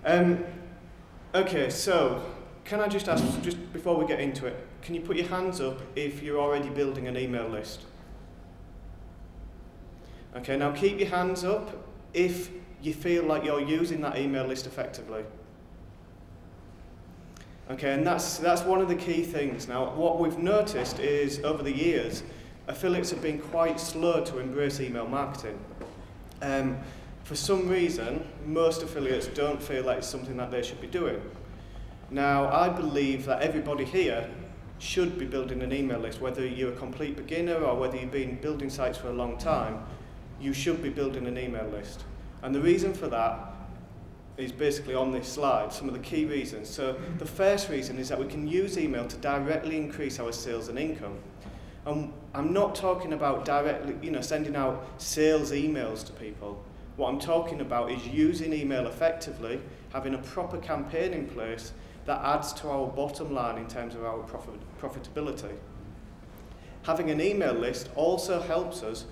Okay, so can I just ask, just before we get into it, can you put your hands up if you're already building an email list? Okay, now keep your hands up if you feel like you're using that email list effectively. Okay, and that's one of the key things. Now, what we've noticed is over the years, affiliates have been quite slow to embrace email marketing. For some reason, most affiliates don't feel like it's something that they should be doing. Now, I believe that everybody here should be building an email list, whether you're a complete beginner or whether you've been building sites for a long time, you should be building an email list. And the reason for that is basically on this slide, some of the key reasons. So the first reason is that we can use email to directly increase our sales and income. And I'm not talking about directly, sending out sales emails to people. What I'm talking about is using email effectively, having a proper campaign in place that adds to our bottom line in terms of our profitability. Having an email list also helps us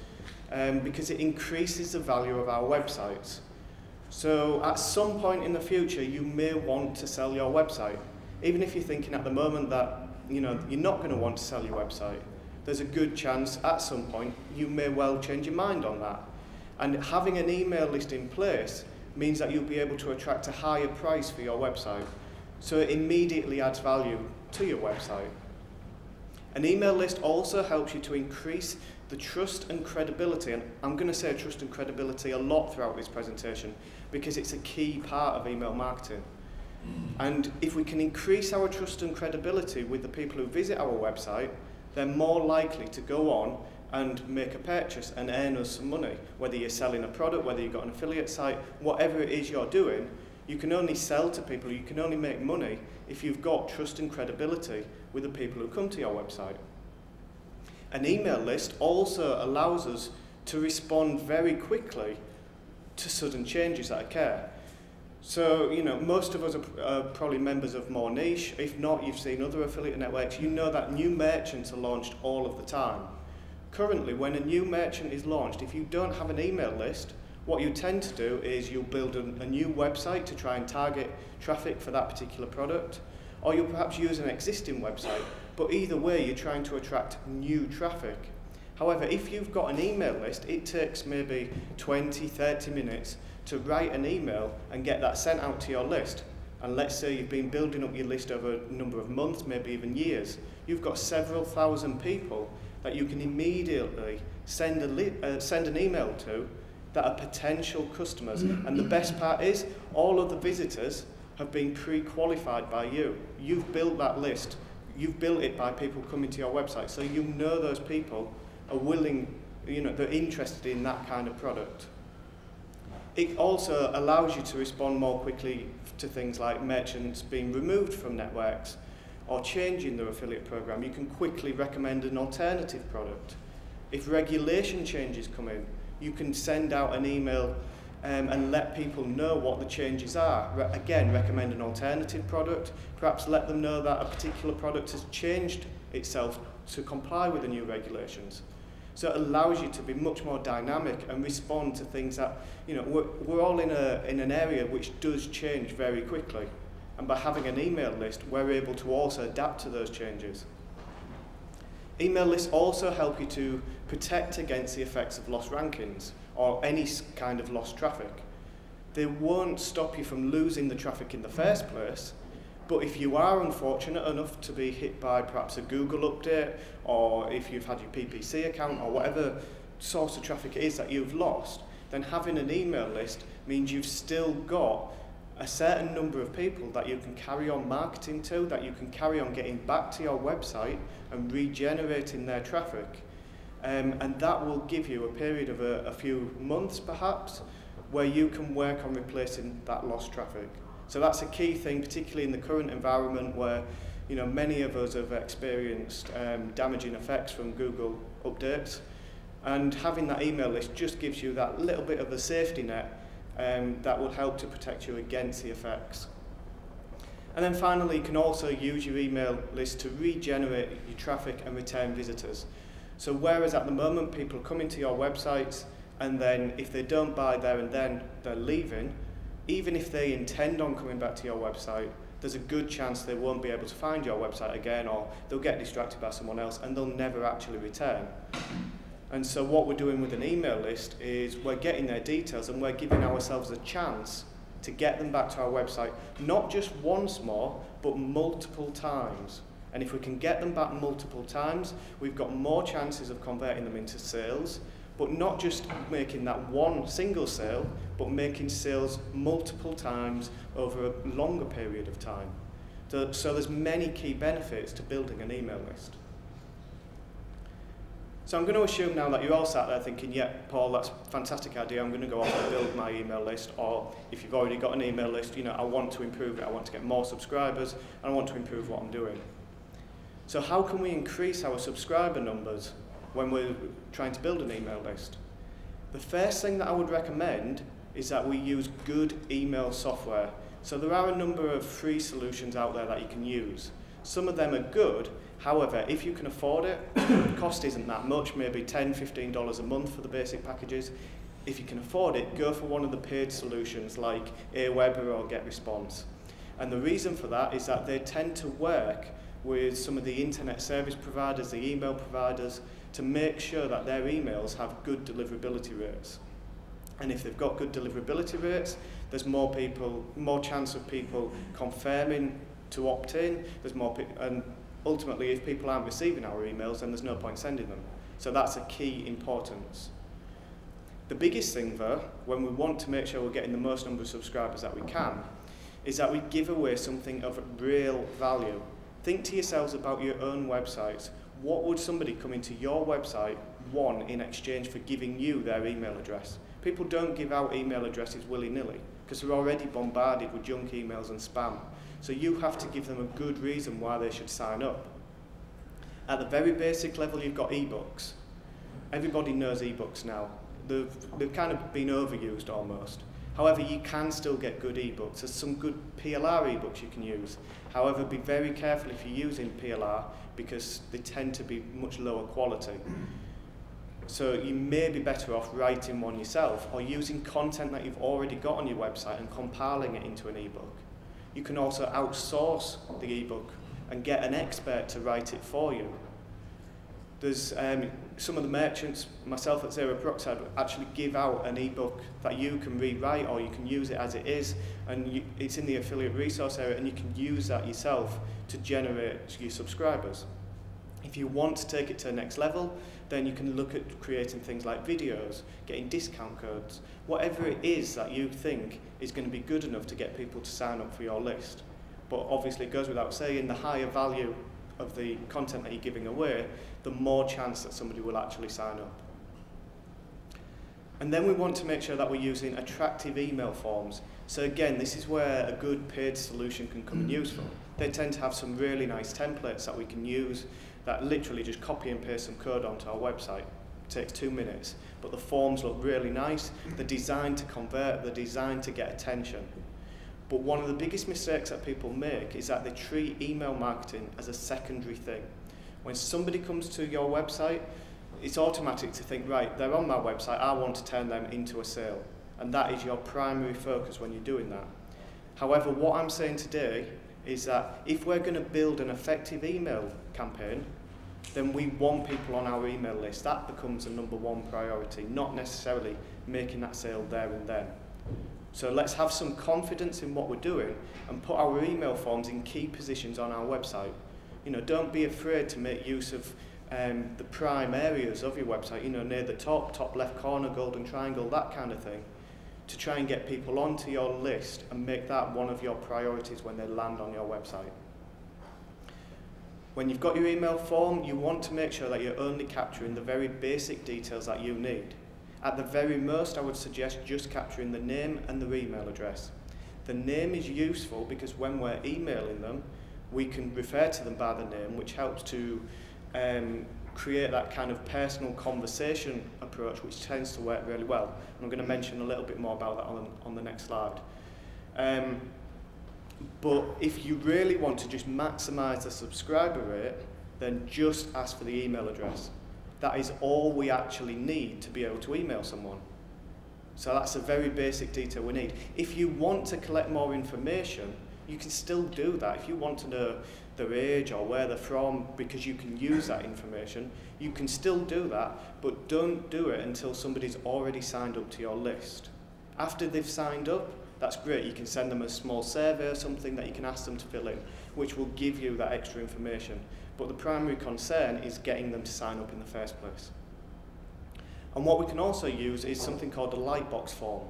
because it increases the value of our websites. So at some point in the future, you may want to sell your website. Even if you're thinking at the moment that you're not going to want to sell your website, there's a good chance at some point you may well change your mind on that. And having an email list in place means that you'll be able to attract a higher price for your website. So it immediately adds value to your website. An email list also helps you to increase the trust and credibility, and I'm going to say trust and credibility a lot throughout this presentation because it's a key part of email marketing. And if we can increase our trust and credibility with the people who visit our website, they're more likely to go on and make a purchase and earn us some money. Whether you're selling a product, whether you've got an affiliate site, whatever it is you're doing, you can only sell to people, you can only make money if you've got trust and credibility with the people who come to your website. An email list also allows us to respond very quickly to sudden changes that occur. So, most of us are probably members of MoreNiche. If not, you've seen other affiliate networks. You know that new merchants are launched all of the time. Currently, when a new merchant is launched, if you don't have an email list, what you tend to do is you'll build a new website to try and target traffic for that particular product, or you'll perhaps use an existing website, but either way you're trying to attract new traffic. However, if you've got an email list, it takes maybe 20, 30 minutes to write an email and get that sent out to your list. And let's say you've been building up your list over a number of months, maybe even years. You've got several thousand people that you can immediately send an email to that are potential customers. And the best part is, all of the visitors have been pre-qualified by you. You've built that list. You've built it by people coming to your website. So you know those people are willing, they're interested in that kind of product. It also allows you to respond more quickly to things like merchants being removed from networks or changing their affiliate program. You can quickly recommend an alternative product. If regulation changes come in, you can send out an email and let people know what the changes are. Again, recommend an alternative product, perhaps let them know that a particular product has changed itself to comply with the new regulations. So it allows you to be much more dynamic and respond to things that, we're all in an area which does change very quickly. And by having an email list, we're able to also adapt to those changes. Email lists also help you to protect against the effects of lost rankings or any kind of lost traffic. They won't stop you from losing the traffic in the first place, but if you are unfortunate enough to be hit by perhaps a Google update, or if you've had your PPC account or whatever source of traffic it is that you've lost, then having an email list means you've still got a certain number of people that you can carry on marketing to, that you can carry on getting back to your website and regenerating their traffic. And that will give you a period of a few months perhaps where you can work on replacing that lost traffic. So that's a key thing, particularly in the current environment where many of us have experienced damaging effects from Google updates. And having that email list just gives you that little bit of a safety net that will help to protect you against the effects. And then finally, you can also use your email list to regenerate your traffic and return visitors. So whereas at the moment people come into your websites and then if they don't buy there and then they're leaving, even if they intend on coming back to your website, there's a good chance they won't be able to find your website again, or they'll get distracted by someone else and they'll never actually return. And so what we're doing with an email list is we're getting their details and we're giving ourselves a chance to get them back to our website, not just once more, but multiple times. And if we can get them back multiple times, we've got more chances of converting them into sales, but not just making that one single sale, but making sales multiple times over a longer period of time. So there's many key benefits to building an email list. So I'm going to assume now that you're all sat there thinking, yeah, Paul, that's a fantastic idea, I'm going to go off and build my email list, or if you've already got an email list, you know, I want to improve it, I want to get more subscribers, and I want to improve what I'm doing. So how can we increase our subscriber numbers when we're trying to build an email list? The first thing that I would recommend is that we use good email software. So there are a number of free solutions out there that you can use. Some of them are good, however, if you can afford it, the cost isn't that much, maybe $10, $15 a month for the basic packages. If you can afford it, go for one of the paid solutions like Aweber or GetResponse. And the reason for that is that they tend to work with some of the internet service providers, the email providers, to make sure that their emails have good deliverability rates. And if they've got good deliverability rates, there's more chance of people confirming to opt in, and ultimately if people aren't receiving our emails, then there's no point sending them. So that's a key importance. The biggest thing though, when we want to make sure we're getting the most number of subscribers that we can, is that we give away something of real value. Think to yourselves about your own websites. What would somebody come into your website want in exchange for giving you their email address? People don't give out email addresses willy-nilly because they're already bombarded with junk emails and spam. So you have to give them a good reason why they should sign up. At the very basic level, you've got ebooks. Everybody knows ebooks now. They've kind of been overused almost. However, you can still get good ebooks. There's some good PLR ebooks you can use. However, be very careful if you're using PLR because they tend to be much lower quality. So you may be better off writing one yourself or using content that you've already got on your website and compiling it into an ebook. You can also outsource the ebook and get an expert to write it for you. There's some of the merchants, myself at Zero Peroxide, actually give out an ebook that you can rewrite or you can use it as it is, and it's in the affiliate resource area, and you can use that yourself to generate your subscribers. If you want to take it to the next level, then you can look at creating things like videos, getting discount codes, whatever it is that you think is going to be good enough to get people to sign up for your list. But obviously it goes without saying, the higher value of the content that you're giving away, the more chance that somebody will actually sign up. And then we want to make sure that we're using attractive email forms. So again, this is where a good paid solution can come in useful. They tend to have some really nice templates that we can use that literally just copy and paste some code onto our website. It takes 2 minutes, but the forms look really nice. They're designed to convert, they're designed to get attention. But one of the biggest mistakes that people make is that they treat email marketing as a secondary thing. When somebody comes to your website, it's automatic to think, right, they're on my website, I want to turn them into a sale. And that is your primary focus when you're doing that. However, what I'm saying today is that if we're going to build an effective email campaign, then we want people on our email list. That becomes a #1 priority, not necessarily making that sale there and then. So let's have some confidence in what we're doing and put our email forms in key positions on our website. You know, don't be afraid to make use of the prime areas of your website, you know, near the top left corner, golden triangle, that kind of thing, to try and get people onto your list and make that one of your priorities when they land on your website. When you've got your email form, you want to make sure that you're only capturing the very basic details that you need. At the very most, I would suggest just capturing the name and the email address. The name is useful because when we're emailing them, we can refer to them by the name, which helps to create that kind of personal conversation approach, which tends to work really well. And I'm going to mention a little bit more about that on the next slide. But if you really want to just maximize the subscriber rate, then just ask for the email address. That is all we actually need to be able to email someone. So that's a very basic detail we need. If you want to collect more information, you can still do that. If you want to know their age or where they're from, because you can use that information, you can still do that, but don't do it until somebody's already signed up to your list. After they've signed up, that's great. You can send them a small survey or something that you can ask them to fill in, which will give you that extra information. But the primary concern is getting them to sign up in the first place. And what we can also use is something called a lightbox form.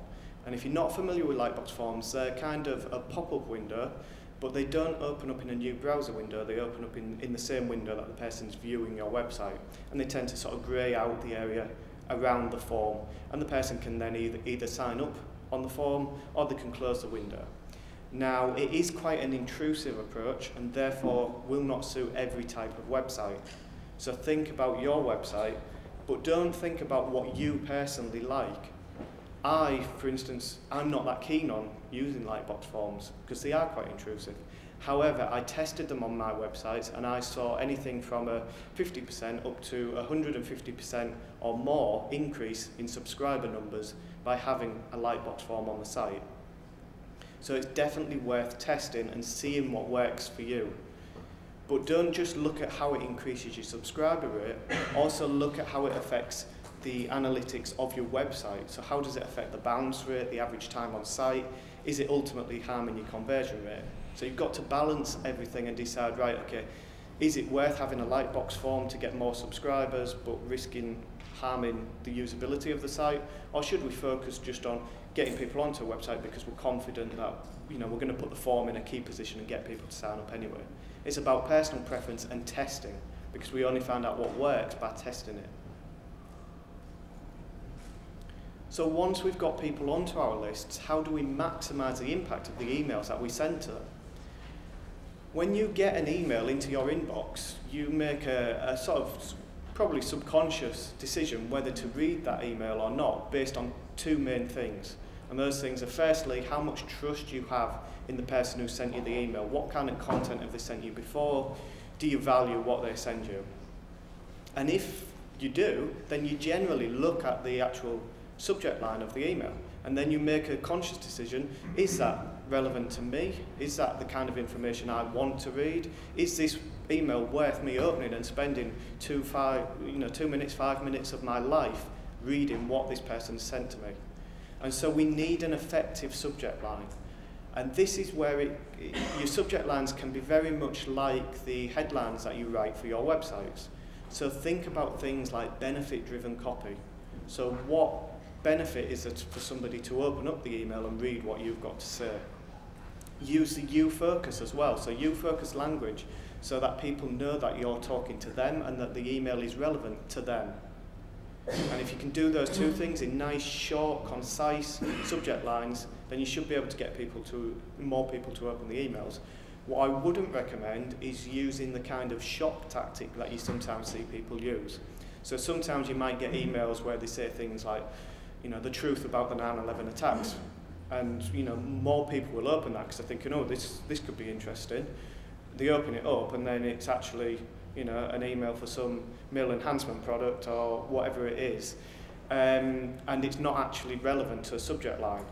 And if you're not familiar with lightbox forms, they're kind of a pop-up window, but they don't open up in a new browser window. They open up in the same window that the person's viewing your website. And they tend to sort of grey out the area around the form. And the person can then either sign up on the form or they can close the window. Now, it is quite an intrusive approach and therefore will not suit every type of website. So think about your website, but don't think about what you personally like. For instance, I'm not that keen on using lightbox forms because they are quite intrusive. However, I tested them on my websites and I saw anything from a 50% up to 150% or more increase in subscriber numbers by having a lightbox form on the site. So it's definitely worth testing and seeing what works for you. But don't just look at how it increases your subscriber rate, also look at how it affects the analytics of your website. So how does it affect the bounce rate, the average time on site? Is it ultimately harming your conversion rate? So you've got to balance everything and decide, right, okay, is it worth having a lightbox form to get more subscribers but risking harming the usability of the site? Or should we focus just on getting people onto a website because we're confident that we're going to put the form in a key position and get people to sign up anyway? It's about personal preference and testing, because we only find out what works by testing it. So once we've got people onto our lists, how do we maximize the impact of the emails that we send to them? When you get an email into your inbox, you make a sort of probably subconscious decision whether to read that email or not based on two main things. And those things are, firstly, how much trust you have in the person who sent you the email. What kind of content have they sent you before? Do you value what they send you? And if you do, then you generally look at the actual subject line of the email, and then you make a conscious decision: is that relevant to me? Is that the kind of information I want to read? Is this email worth me opening and spending 2 minutes, 5 minutes of my life reading what this person sent to me? And so we need an effective subject line. And this is where your subject lines can be very much like the headlines that you write for your websites. So think about things like benefit-driven copy. So what benefit is it for somebody to open up the email and read what you've got to say? Use the you focus as well, so you focus language, so that people know that you're talking to them and that the email is relevant to them. And if you can do those two things in nice, short, concise subject lines, then you should be able to get more people to open the emails. What I wouldn't recommend is using the kind of shock tactic that you sometimes see people use. So sometimes you might get emails where they say things like, the truth about the 9/11 attacks. And, more people will open that because they're thinking, oh, this could be interesting. They open it up and then it's actually, an email for some male enhancement product or whatever it is. And it's not actually relevant to a subject line.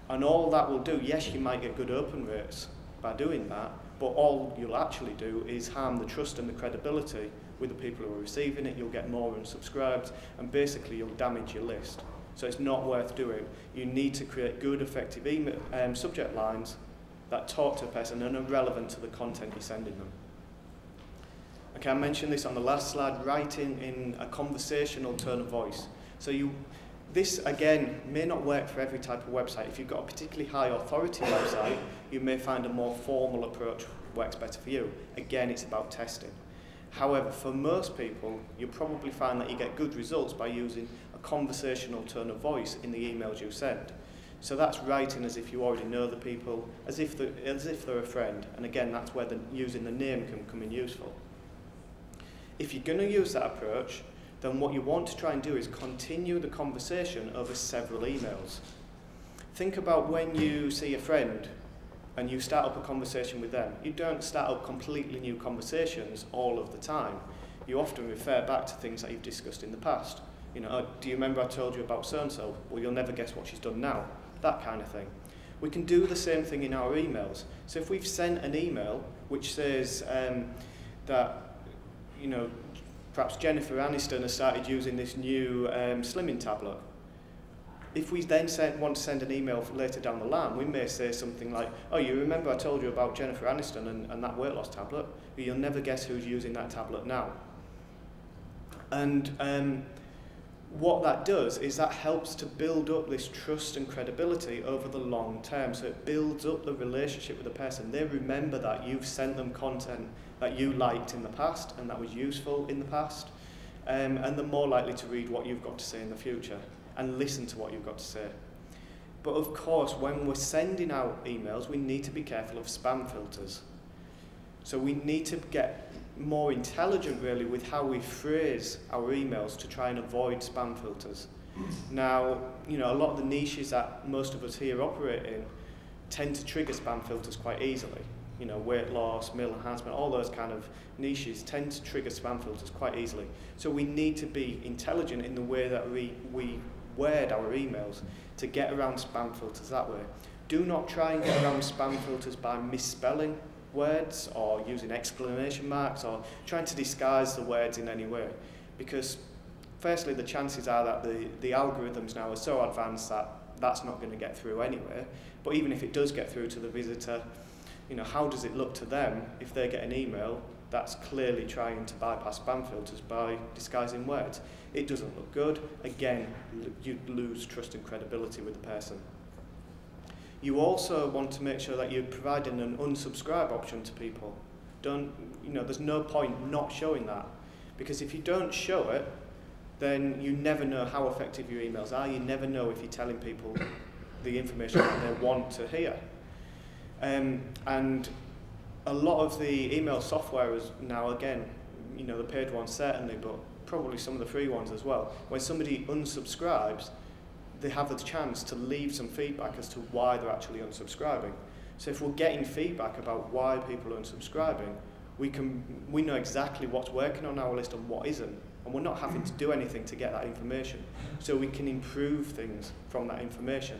And all that will do, yes, you might get good open rates by doing that, but all you'll actually do is harm the trust and the credibility with the people who are receiving it. You'll get more unsubscribed, and basically you'll damage your list. So it's not worth doing. You need to create good, effective subject lines that talk to a person and are relevant to the content you're sending them. Okay, I mentioned this on the last slide, writing in a conversational tone of voice. So this, again, may not work for every type of website. If you've got a particularly high authority website, you may find a more formal approach works better for you. Again, it's about testing. However, for most people, you'll probably find that you get good results by using a conversational tone of voice in the emails you send. So that's writing as if you already know the people, as if they're a friend. And again, that's where using the name can come in useful. If you're going to use that approach, then what you want to try and do is continue the conversation over several emails. Think about when you see a friend and you start up a conversation with them. You don't start up completely new conversations all of the time. You often refer back to things that you've discussed in the past. You know, oh, do you remember I told you about so-and-so? Well, you'll never guess what she's done now. That kind of thing. We can do the same thing in our emails. So if we've sent an email which says that, you know, perhaps Jennifer Aniston has started using this new slimming tablet. If we then want to send an email later down the line, we may say something like, oh, you remember I told you about Jennifer Aniston and that weight loss tablet? You'll never guess who's using that tablet now. And what that does is that helps to build up this trust and credibility over the long term. So it builds up the relationship with the person. They remember that you've sent them content that you liked in the past and that was useful in the past. And they're more likely to read what you've got to say in the future and listen to what you've got to say. But of course, when we're sending out emails, we need to be careful of spam filters. So we need to get more intelligent really with how we phrase our emails to try and avoid spam filters. Now, you know, a lot of the niches that most of us here operate in tend to trigger spam filters quite easily. You know, weight loss, meal enhancement, all those kind of niches tend to trigger spam filters quite easily. So we need to be intelligent in the way that we word our emails to get around spam filters that way. Do not try and get around spam filters by misspelling words or using exclamation marks or trying to disguise the words in any way, because firstly the chances are that the algorithms now are so advanced that that's not going to get through anyway. But even if it does get through to the visitor, you know, how does it look to them if they get an email that's clearly trying to bypass spam filters by disguising words? It doesn't look good. Again, you lose trust and credibility with the person. You also want to make sure that you're providing an unsubscribe option to people. You know, there's no point not showing that, because if you don't show it, then you never know how effective your emails are. You never know if you're telling people the information that they want to hear. And a lot of the email software is now, again, you know, the paid ones certainly, but probably some of the free ones as well. When somebody unsubscribes, they have the chance to leave some feedback as to why they're actually unsubscribing. So if we're getting feedback about why people are unsubscribing, we know exactly what's working on our list and what isn't, and we're not having to do anything to get that information. So we can improve things from that information.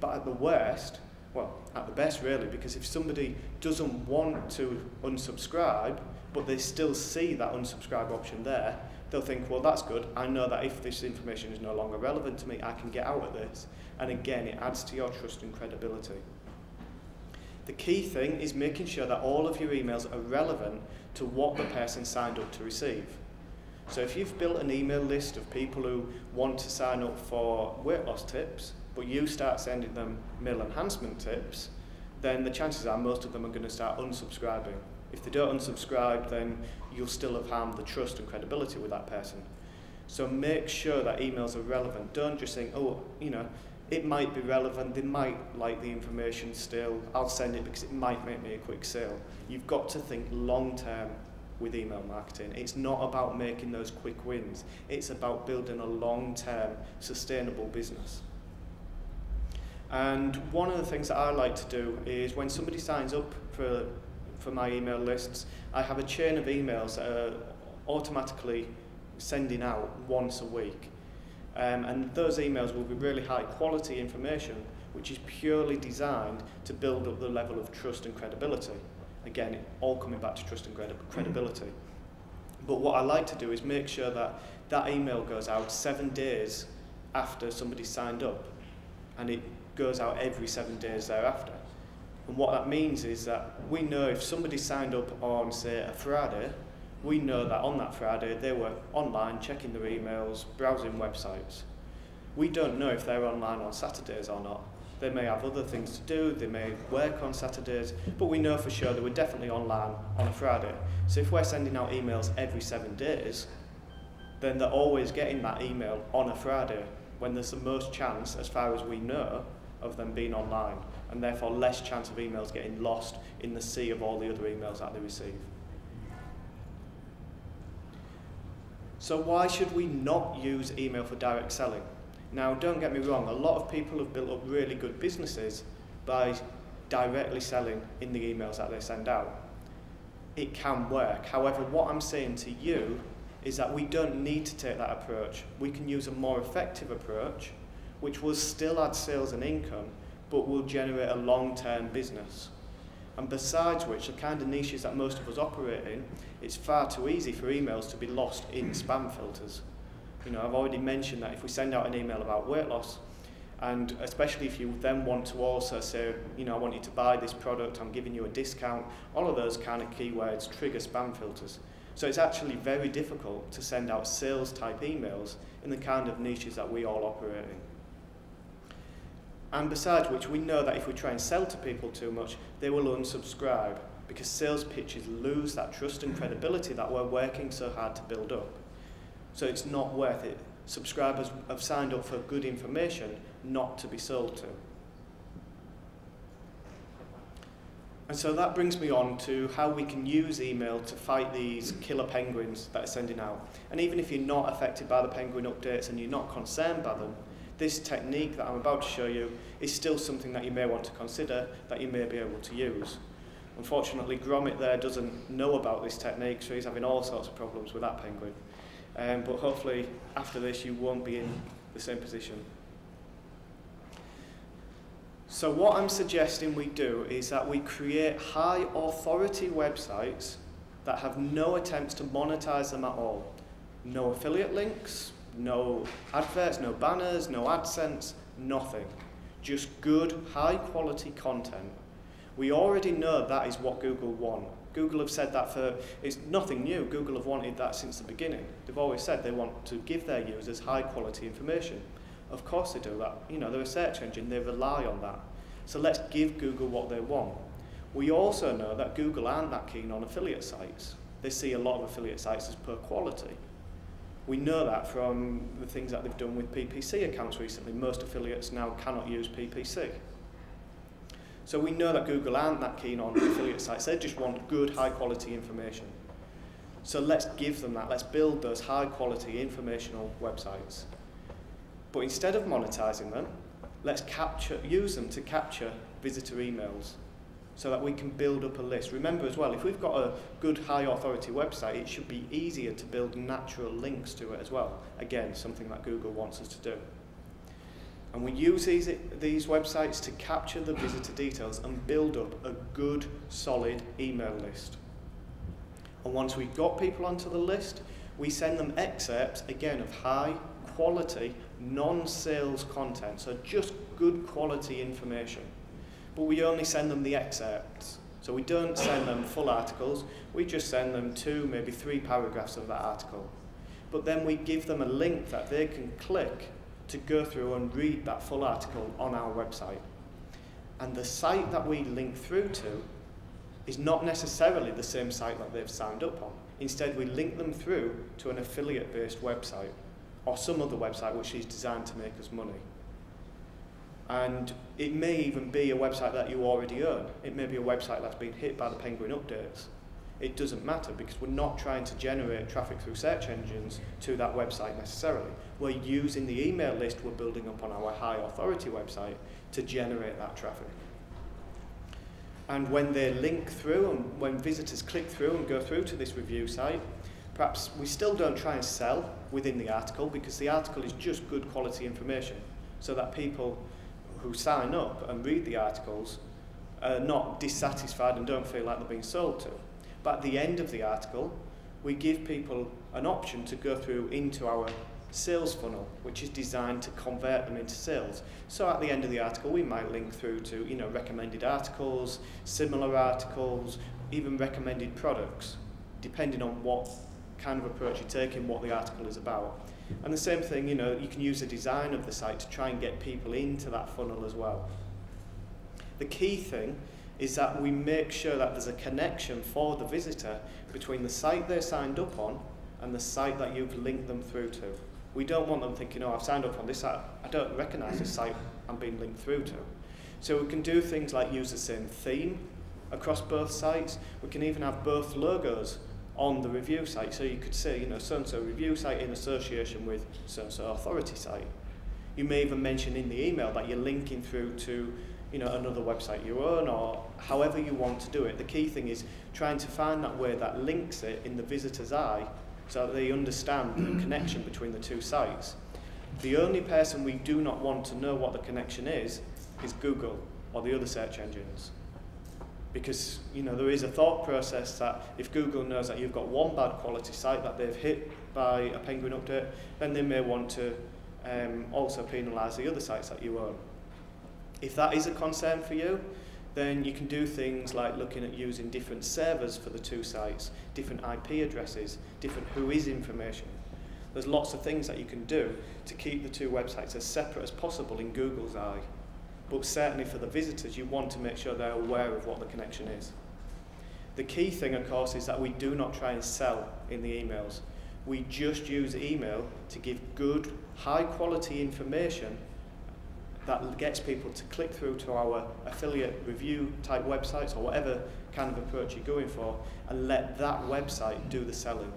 But at the worst, well, at the best really, because if somebody doesn't want to unsubscribe, but they still see that unsubscribe option there, they'll think, well, that's good. I know that if this information is no longer relevant to me, I can get out of this. And again, it adds to your trust and credibility. The key thing is making sure that all of your emails are relevant to what the person signed up to receive. So if you've built an email list of people who want to sign up for weight loss tips, but you start sending them meal enhancement tips, then the chances are most of them are going to start unsubscribing. If they don't unsubscribe, then you'll still have harmed the trust and credibility with that person. So make sure that emails are relevant. Don't just think, oh, you know, it might be relevant, they might like the information still, I'll send it because it might make me a quick sale. You've got to think long term with email marketing. It's not about making those quick wins. It's about building a long-term, sustainable business. And one of the things that I like to do is when somebody signs up for my email lists, I have a chain of emails that are automatically sending out once a week. And those emails will be really high quality information, which is purely designed to build up the level of trust and credibility. Again, all coming back to trust and credibility. But what I like to do is make sure that that email goes out 7 days after somebody signed up, and it goes out every 7 days thereafter. And what that means is that we know if somebody signed up on, say, a Friday, we know that on that Friday they were online, checking their emails, browsing websites. We don't know if they're online on Saturdays or not. They may have other things to do, they may work on Saturdays, but we know for sure they were definitely online on a Friday. So if we're sending out emails every 7 days, then they're always getting that email on a Friday, when there's the most chance, as far as we know, of them being online, and therefore less chance of emails getting lost in the sea of all the other emails that they receive. So why should we not use email for direct selling? Now, don't get me wrong, a lot of people have built up really good businesses by directly selling in the emails that they send out. It can work. However, what I'm saying to you is that we don't need to take that approach. We can use a more effective approach, which will still add sales and income, but will generate a long-term business. And besides which, the kind of niches that most of us operate in, it's far too easy for emails to be lost in spam filters. You know, I've already mentioned that if we send out an email about weight loss, and especially if you then want to also say, you know, I want you to buy this product, I'm giving you a discount, all of those kind of keywords trigger spam filters. So it's actually very difficult to send out sales type emails in the kind of niches that we all operate in. And besides which, we know that if we try and sell to people too much, they will unsubscribe, because sales pitches lose that trust and credibility that we're working so hard to build up. So it's not worth it. Subscribers have signed up for good information, not to be sold to. And so that brings me on to how we can use email to fight these killer penguins that are sending out. And even if you're not affected by the penguin updates and you're not concerned by them, this technique that I'm about to show you is still something that you may want to consider, that you may be able to use. Unfortunately, Gromit there doesn't know about this technique, so he's having all sorts of problems with that penguin. But hopefully, after this, you won't be in the same position. So what I'm suggesting we do is that we create high authority websites that have no attempts to monetize them at all. No affiliate links, no adverts, no banners, no AdSense, nothing. Just good, high quality content. We already know that is what Google want. Google have said that it's nothing new. Google have wanted that since the beginning. They've always said they want to give their users high quality information. Of course they do that. You know, they're a search engine, they rely on that. So let's give Google what they want. We also know that Google aren't that keen on affiliate sites. They see a lot of affiliate sites as poor quality. We know that from the things that they've done with PPC accounts recently. Most affiliates now cannot use PPC. So we know that Google aren't that keen on affiliate sites. They just want good, high-quality information. So let's give them that. Let's build those high-quality informational websites. But instead of monetizing them, let's use them to capture visitor emails so that we can build up a list. Remember as well, if we've got a good high-authority website, it should be easier to build natural links to it as well. Again, something that Google wants us to do. And we use these websites to capture the visitor details and build up a good, solid email list. And once we've got people onto the list, we send them excerpts, again, of high quality, non-sales content, so just good quality information. But we only send them the excerpts. So we don't send them full articles, we just send them 2, maybe 3 paragraphs of that article. But then we give them a link that they can click to go through and read that full article on our website. And the site that we link through to is not necessarily the same site that they've signed up on. Instead, we link them through to an affiliate-based website or some other website which is designed to make us money. And it may even be a website that you already own. It may be a website that's been hit by the penguin updates. It doesn't matter because we're not trying to generate traffic through search engines to that website necessarily. We're using the email list we're building up on our high authority website to generate that traffic. And when they link through and when visitors click through and go through to this review site, perhaps we still don't try and sell within the article because the article is just good quality information so that people who sign up and read the articles are not dissatisfied and don't feel like they're being sold to. But at the end of the article, we give people an option to go through into our sales funnel, which is designed to convert them into sales. So at the end of the article, we might link through to, you know, recommended articles, similar articles, even recommended products, depending on what kind of approach you're taking, what the article is about. And the same thing, you know, you can use the design of the site to try and get people into that funnel as well. The key thing is that we make sure that there's a connection for the visitor between the site they're signed up on and the site that you've linked them through to. We don't want them thinking, oh, I've signed up on this site, I don't recognise this site I'm being linked through to. So we can do things like use the same theme across both sites. We can even have both logos on the review site, so you could say, you know, so-and-so review site in association with so-and-so authority site. You may even mention in the email that you're linking through to, you know, another website you own, or however you want to do it. The key thing is trying to find that way that links it in the visitor's eye so that they understand the connection between the two sites. The only person we do not want to know what the connection is Google or the other search engines. Because there is a thought process that if Google knows that you've got one bad quality site that they've hit by a Penguin update, then they may want to also penalise the other sites that you own. If that is a concern for you, then you can do things like looking at using different servers for the two sites, different IP addresses, different whois information. There's lots of things that you can do to keep the two websites as separate as possible in Google's eye. But certainly for the visitors, you want to make sure they're aware of what the connection is. The key thing, of course, is that we do not try and sell in the emails. We just use email to give good, high-quality information that gets people to click through to our affiliate review type websites or whatever kind of approach you're going for, and let that website do the selling.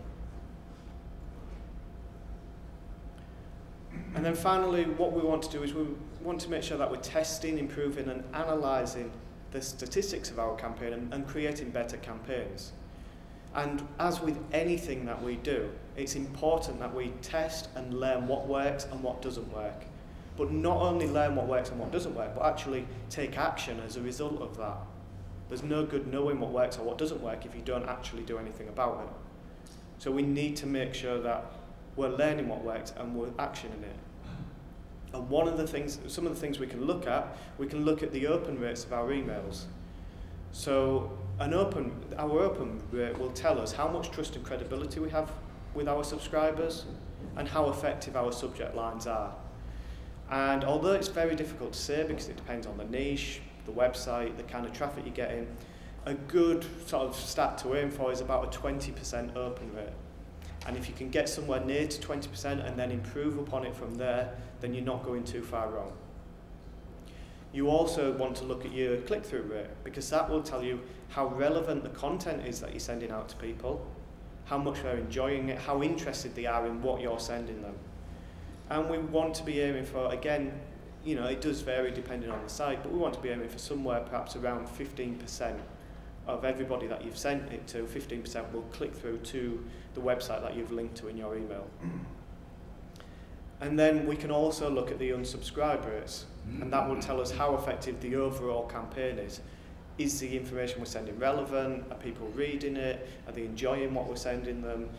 And then finally, what we want to do is we want to make sure that we're testing, improving and analysing the statistics of our campaign and creating better campaigns. And as with anything that we do, it's important that we test and learn what works and what doesn't work. But not only learn what works and what doesn't work, but actually take action as a result of that. There's no good knowing what works or what doesn't work if you don't actually do anything about it. So we need to make sure that we're learning what works and we're actioning it. And some of the things we can look at the open rates of our emails. So our open rate will tell us how much trust and credibility we have with our subscribers and how effective our subject lines are. And although it's very difficult to say because it depends on the niche, the website, the kind of traffic you're getting, a good sort of stat to aim for is about a 20% open rate. And if you can get somewhere near to 20% and then improve upon it from there, then you're not going too far wrong. You also want to look at your click-through rate, because that will tell you how relevant the content is that you're sending out to people, how much they're enjoying it, how interested they are in what you're sending them. And we want to be aiming for, again, it does vary depending on the site, but we want to be aiming for somewhere perhaps around 15% of everybody that you've sent it to, 15% will click through to the website that you've linked to in your email. And then we can also look at the unsubscribe rates, and that will tell us how effective the overall campaign is. Is the information we're sending relevant? Are people reading it? Are they enjoying what we're sending them?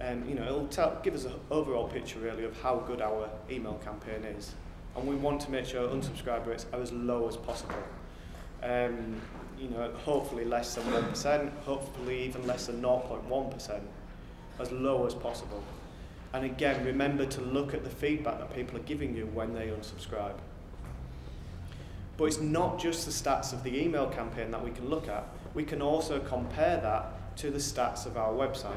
It'll give us an overall picture really of how good our email campaign is. And we want to make sure unsubscribe rates are as low as possible. Hopefully less than 1%, hopefully even less than 0.1%, as low as possible. And again, remember to look at the feedback that people are giving you when they unsubscribe. But it's not just the stats of the email campaign that we can look at. We can also compare that to the stats of our website.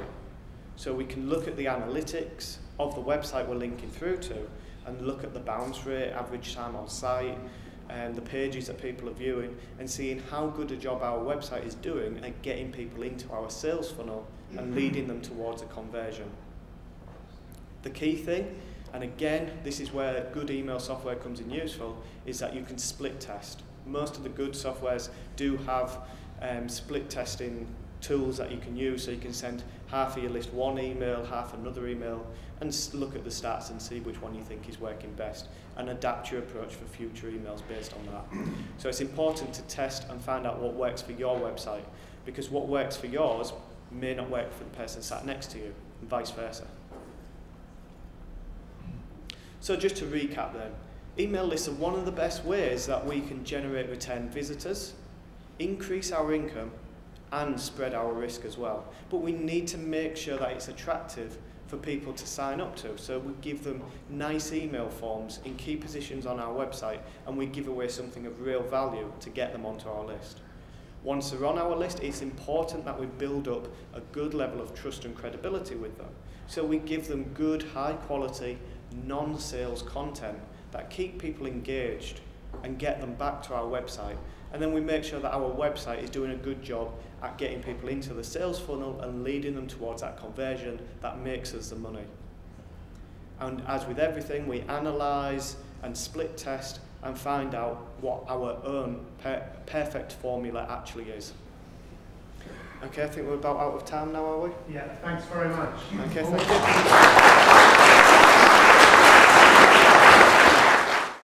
So we can look at the analytics of the website we're linking through to and look at the bounce rate, average time on site, and the pages that people are viewing, and seeing how good a job our website is doing at getting people into our sales funnel and leading them towards a conversion. The key thing, and again, this is where good email software comes in useful, is that you can split test. Most of the good softwares do have split testing tools that you can use, so you can send half of your list one email, half another email, and look at the stats and see which one you think is working best, and adapt your approach for future emails based on that. So it's important to test and find out what works for your website, because what works for yours may not work for the person sat next to you, and vice versa. So just to recap then, email lists are one of the best ways that we can generate return visitors, increase our income, and spread our risk as well. But we need to make sure that it's attractive for people to sign up to. So we give them nice email forms in key positions on our website, and we give away something of real value to get them onto our list. Once they're on our list, it's important that we build up a good level of trust and credibility with them. So we give them good, high quality, non-sales content that keep people engaged and get them back to our website. And then we make sure that our website is doing a good job at getting people into the sales funnel and leading them towards that conversion that makes us the money. And as with everything, we analyse and split test and find out what our own perfect formula actually is. Okay, I think we're about out of time now, are we? Yeah, thanks very much. Okay, thank you.